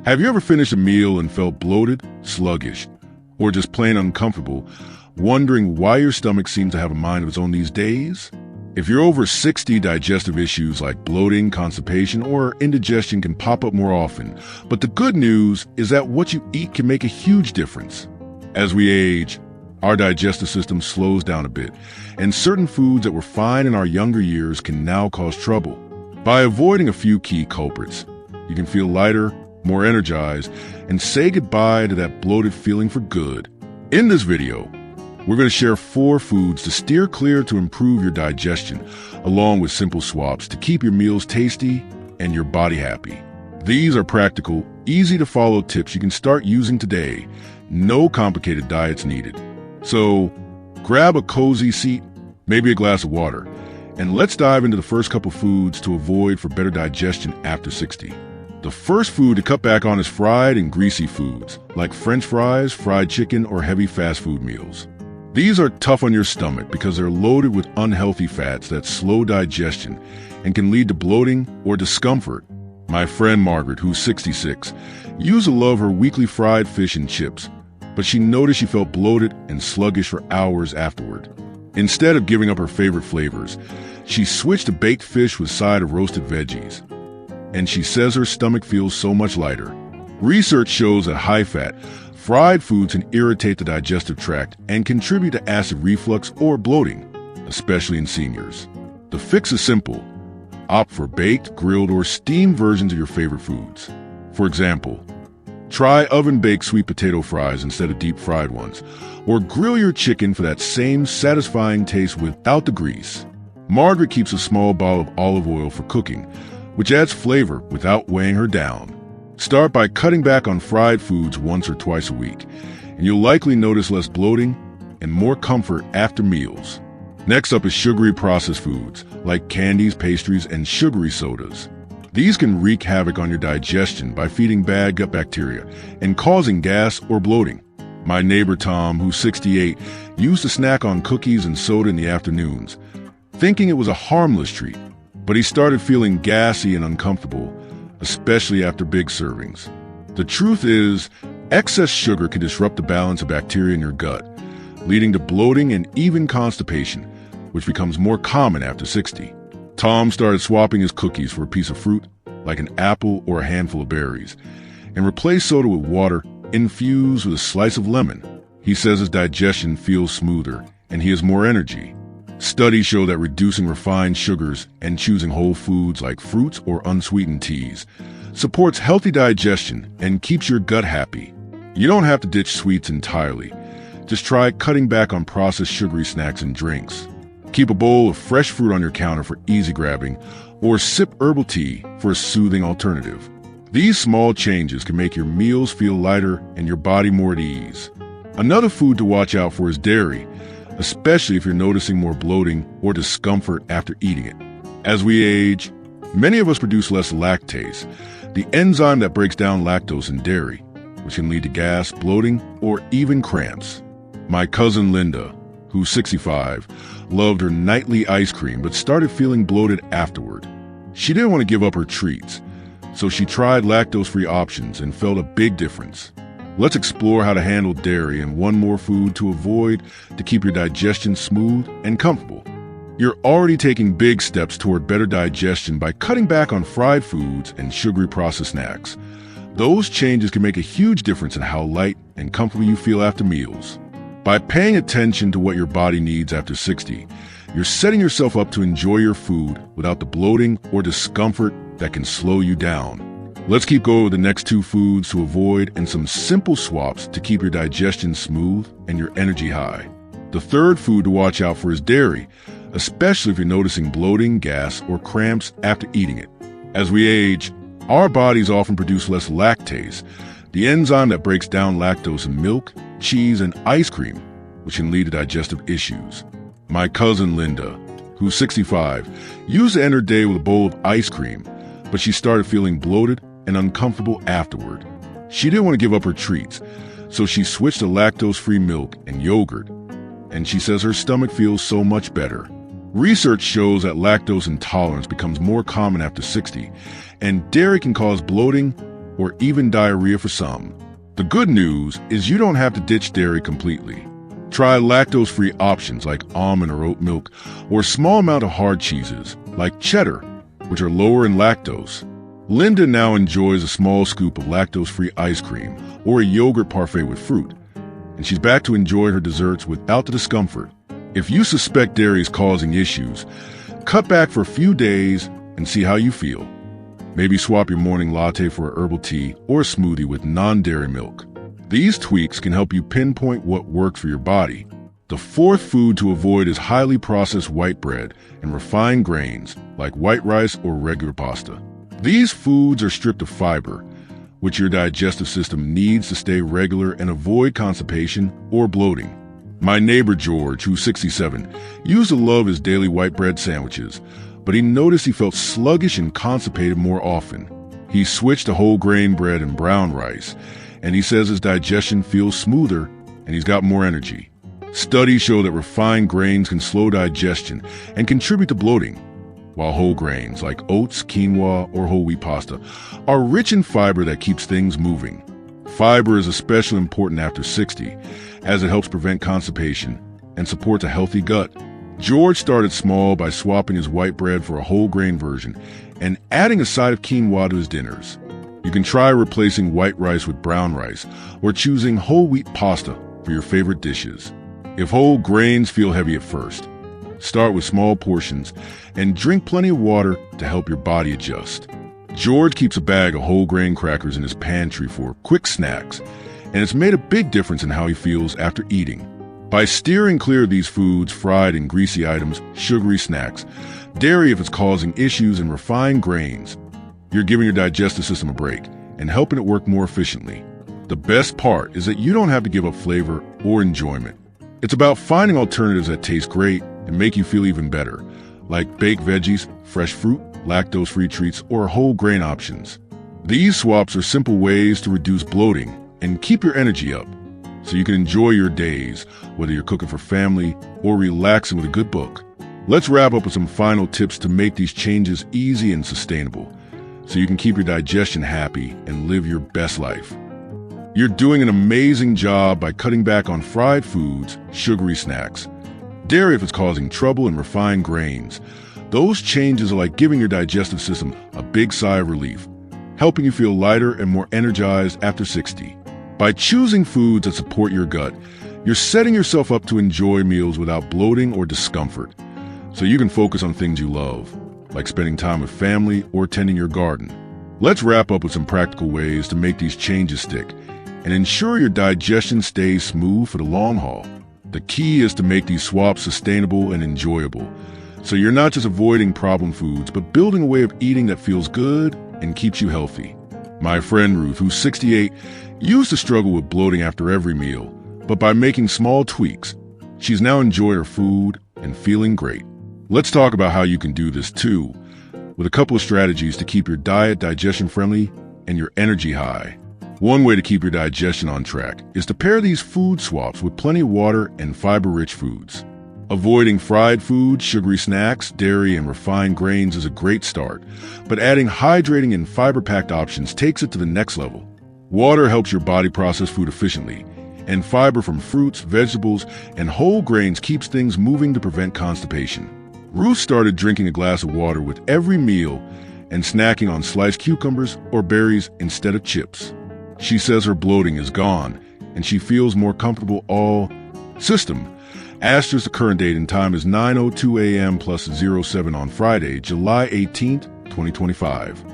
Have you ever finished a meal and felt bloated, sluggish, or just plain uncomfortable, wondering why your stomach seems to have a mind of its own these days? If you're over 60, digestive issues like bloating, constipation, or indigestion can pop up more often. But the good news is that what you eat can make a huge difference. As we age, our digestive system slows down a bit, and certain foods that were fine in our younger years can now cause trouble. By avoiding a few key culprits, you can feel lighter, more energized, and say goodbye to that bloated feeling for good. In this video, we're going to share 4 foods to steer clear to improve your digestion, along with simple swaps to keep your meals tasty and your body happy. These are practical, easy-to-follow tips you can start using today. No complicated diets needed. So, grab a cozy seat, maybe a glass of water, and let's dive into the first couple foods to avoid for better digestion after 60. The first food to cut back on is fried and greasy foods, like French fries, fried chicken, or heavy fast food meals. These are tough on your stomach because they're loaded with unhealthy fats that slow digestion and can lead to bloating or discomfort. My friend Margaret, who's 66, used to love her weekly fried fish and chips, but she noticed she felt bloated and sluggish for hours afterward. Instead of giving up her favorite flavors, she switched to baked fish with a side of roasted veggies. And she says her stomach feels so much lighter. Research shows that high-fat, fried foods can irritate the digestive tract and contribute to acid reflux or bloating, especially in seniors. The fix is simple. Opt for baked, grilled, or steamed versions of your favorite foods. For example, try oven-baked sweet potato fries instead of deep-fried ones, or grill your chicken for that same satisfying taste without the grease. Margaret keeps a small bottle of olive oil for cooking, which adds flavor without weighing her down. Start by cutting back on fried foods once or twice a week, and you'll likely notice less bloating and more comfort after meals. Next up is sugary processed foods, like candies, pastries, and sugary sodas. These can wreak havoc on your digestion by feeding bad gut bacteria and causing gas or bloating. My neighbor Tom, who's 68, used to snack on cookies and soda in the afternoons, thinking it was a harmless treat, but he started feeling gassy and uncomfortable, especially after big servings. The truth is, excess sugar can disrupt the balance of bacteria in your gut, leading to bloating and even constipation, which becomes more common after 60. Tom started swapping his cookies for a piece of fruit, like an apple or a handful of berries, and replaced soda with water infused with a slice of lemon. He says his digestion feels smoother and he has more energy. Studies show that reducing refined sugars and choosing whole foods like fruits or unsweetened teas supports healthy digestion and keeps your gut happy. You don't have to ditch sweets entirely. Just try cutting back on processed sugary snacks and drinks. Keep a bowl of fresh fruit on your counter for easy grabbing, or sip herbal tea for a soothing alternative. These small changes can make your meals feel lighter and your body more at ease. Another food to watch out for is dairy, especially if you're noticing more bloating or discomfort after eating it. As we age, many of us produce less lactase, the enzyme that breaks down lactose in dairy, which can lead to gas, bloating, or even cramps. My cousin Linda, who's 65, loved her nightly ice cream but started feeling bloated afterward. She didn't want to give up her treats, so she tried lactose-free options and felt a big difference. Let's explore how to handle dairy and one more food to avoid to keep your digestion smooth and comfortable. You're already taking big steps toward better digestion by cutting back on fried foods and sugary processed snacks. Those changes can make a huge difference in how light and comfortable you feel after meals. By paying attention to what your body needs after 60, you're setting yourself up to enjoy your food without the bloating or discomfort that can slow you down. Let's keep going with the next 2 foods to avoid and some simple swaps to keep your digestion smooth and your energy high. The third food to watch out for is dairy, especially if you're noticing bloating, gas, or cramps after eating it. As we age, our bodies often produce less lactase, the enzyme that breaks down lactose in milk, cheese, and ice cream, which can lead to digestive issues. My cousin Linda, who's 65, used to end her day with a bowl of ice cream, but she started feeling bloated and uncomfortable afterward. She didn't want to give up her treats, so she switched to lactose-free milk and yogurt, and she says her stomach feels so much better. Research shows that lactose intolerance becomes more common after 60, and dairy can cause bloating or even diarrhea for some. The good news is you don't have to ditch dairy completely. Try lactose-free options like almond or oat milk, or a small amount of hard cheeses like cheddar, which are lower in lactose. Linda now enjoys a small scoop of lactose-free ice cream or a yogurt parfait with fruit, and she's back to enjoy her desserts without the discomfort. If you suspect dairy is causing issues, cut back for a few days and see how you feel. Maybe swap your morning latte for a herbal tea or a smoothie with non-dairy milk. These tweaks can help you pinpoint what works for your body. The fourth food to avoid is highly processed white bread and refined grains like white rice or regular pasta. These foods are stripped of fiber, which your digestive system needs to stay regular and avoid constipation or bloating. My neighbor George, who's 67, used to love his daily white bread sandwiches, but he noticed he felt sluggish and constipated more often. He switched to whole grain bread and brown rice, and he says his digestion feels smoother and he's got more energy. Studies show that refined grains can slow digestion and contribute to bloating, while whole grains like oats, quinoa, or whole wheat pasta are rich in fiber that keeps things moving. Fiber is especially important after 60, as it helps prevent constipation and supports a healthy gut. George started small by swapping his white bread for a whole grain version and adding a side of quinoa to his dinners. You can try replacing white rice with brown rice or choosing whole wheat pasta for your favorite dishes. If whole grains feel heavy at first, start with small portions and drink plenty of water to help your body adjust. George keeps a bag of whole grain crackers in his pantry for quick snacks, and it's made a big difference in how he feels after eating. By steering clear of these foods, fried and greasy items, sugary snacks, dairy if it's causing issues, and refined grains, you're giving your digestive system a break and helping it work more efficiently. The best part is that you don't have to give up flavor or enjoyment. It's about finding alternatives that taste great and make you feel even better, like baked veggies, fresh fruit, lactose-free treats, or whole grain options. These swaps are simple ways to reduce bloating and keep your energy up, so you can enjoy your days, whether you're cooking for family or relaxing with a good book. Let's wrap up with some final tips to make these changes easy and sustainable, so you can keep your digestion happy and live your best life. You're doing an amazing job by cutting back on fried foods, sugary snacks, dairy if it's causing trouble, and refined grains. Those changes are like giving your digestive system a big sigh of relief, helping you feel lighter and more energized after 60. By choosing foods that support your gut, you're setting yourself up to enjoy meals without bloating or discomfort, so you can focus on things you love, like spending time with family or tending your garden. Let's wrap up with some practical ways to make these changes stick and ensure your digestion stays smooth for the long haul. The key is to make these swaps sustainable and enjoyable, so you're not just avoiding problem foods, but building a way of eating that feels good and keeps you healthy. My friend Ruth, who's 68, used to struggle with bloating after every meal, but by making small tweaks, she's now enjoying her food and feeling great. Let's talk about how you can do this too, with a couple of strategies to keep your diet digestion-friendly and your energy high. One way to keep your digestion on track is to pair these food swaps with plenty of water and fiber-rich foods. Avoiding fried foods, sugary snacks, dairy, and refined grains is a great start, but adding hydrating and fiber-packed options takes it to the next level. Water helps your body process food efficiently, and fiber from fruits, vegetables, and whole grains keeps things moving to prevent constipation. Ruth started drinking a glass of water with every meal and snacking on sliced cucumbers or berries instead of chips. She says her bloating is gone, and she feels more comfortable all system. Asterisk, the current date and time is 9:02 a.m. plus 07 on Friday, July 18th, 2025.